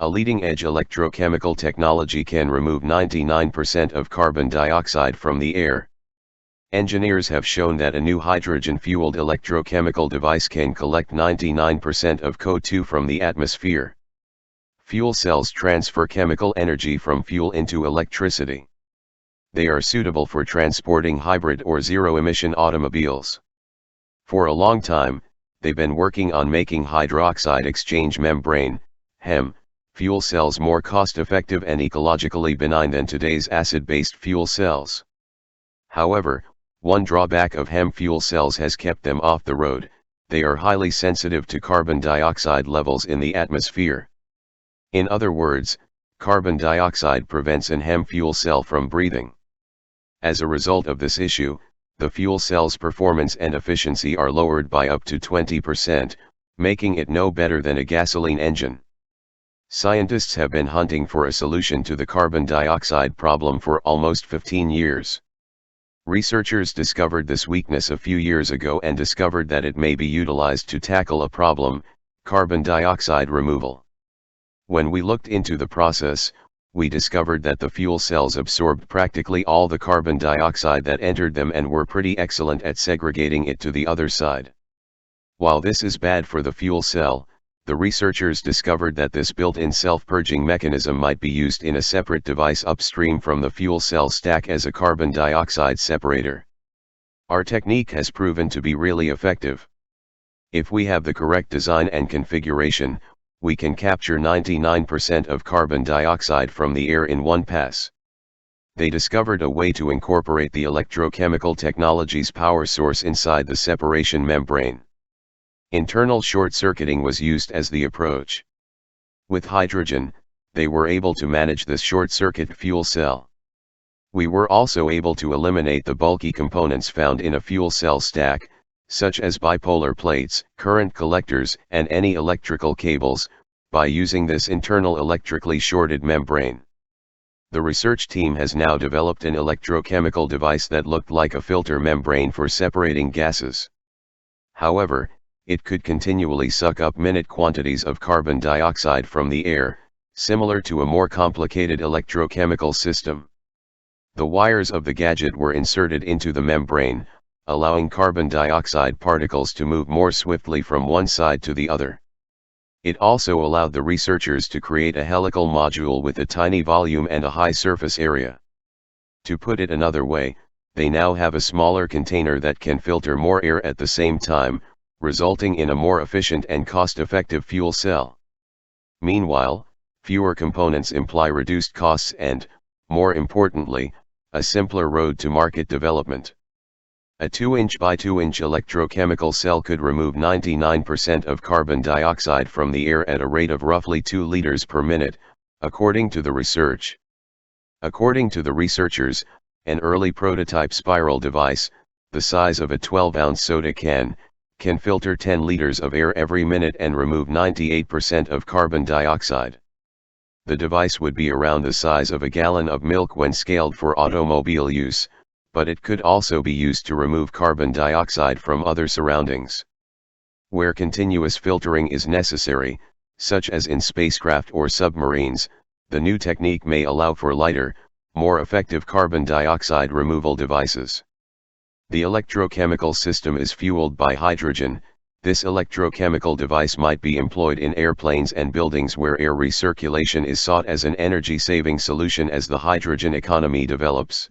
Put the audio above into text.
A leading-edge electrochemical technology can remove 99% of carbon dioxide from the air. Engineers have shown that a new hydrogen-fueled electrochemical device can collect 99% of CO2 from the atmosphere. Fuel cells transfer chemical energy from fuel into electricity. They are suitable for transporting hybrid or zero-emission automobiles. For a long time, they've been working on making hydroxide exchange membrane, HemFuel cells more cost-effective and ecologically benign than today's acid-based fuel cells. However, one drawback of HemFuel cells has kept them off the road: they are highly sensitive to carbon dioxide levels in the atmosphere. In other words, carbon dioxide prevents an HemFuel cell from breathing. As a result of this issue, the fuel cell's performance and efficiency are lowered by up to 20%, making it no better than a gasoline engine. Scientists have been hunting for a solution to the carbon dioxide problem for almost 15 years. Researchers discovered this weakness a few years ago and discovered that it may be utilized to tackle a problem: carbon dioxide removal. When we looked into the process, we discovered that the fuel cells absorbed practically all the carbon dioxide that entered them and were pretty excellent at segregating it to the other side. While this is bad for the fuel cell, the researchers discovered that this built-in self-purging mechanism might be used in a separate device upstream from the fuel cell stack as a carbon dioxide separator. Our technique has proven to be really effective. If we have the correct design and configuration, we can capture 99% of carbon dioxide from the air in one pass. They discovered a way to incorporate the electrochemical technology's power source inside the separation membrane. Internal short-circuiting was used as the approach. With hydrogen, they were able to manage this short-circuit fuel cell. We were also able to eliminate the bulky components found in a fuel cell stack, such as bipolar plates, current collectors, and any electrical cables, by using this internal electrically shorted membrane. The research team has now developed an electrochemical device that looked like a filter membrane for separating gases. However, it could continually suck up minute quantities of carbon dioxide from the air, similar to a more complicated electrochemical system. The wires of the gadget were inserted into the membrane, allowing carbon dioxide particles to move more swiftly from one side to the other. It also allowed the researchers to create a helical module with a tiny volume and a high surface area. To put it another way, they now have a smaller container that can filter more air at the same time, resulting in a more efficient and cost-effective fuel cell. Meanwhile, fewer components imply reduced costs and, more importantly, a simpler road to market development. A 2-inch by 2-inch electrochemical cell could remove 99% of carbon dioxide from the air at a rate of roughly 2 liters per minute, according to the research. According to the researchers, an early prototype spiral device, the size of a 12-ounce soda can filter 10 liters of air every minute and remove 98% of carbon dioxide. The device would be around the size of a gallon of milk when scaled for automobile use, but it could also be used to remove carbon dioxide from other surroundings. Where continuous filtering is necessary, such as in spacecraft or submarines, the new technique may allow for lighter, more effective carbon dioxide removal devices. The electrochemical system is fueled by hydrogen. This electrochemical device might be employed in airplanes and buildings where air recirculation is sought as an energy-saving solution as the hydrogen economy develops.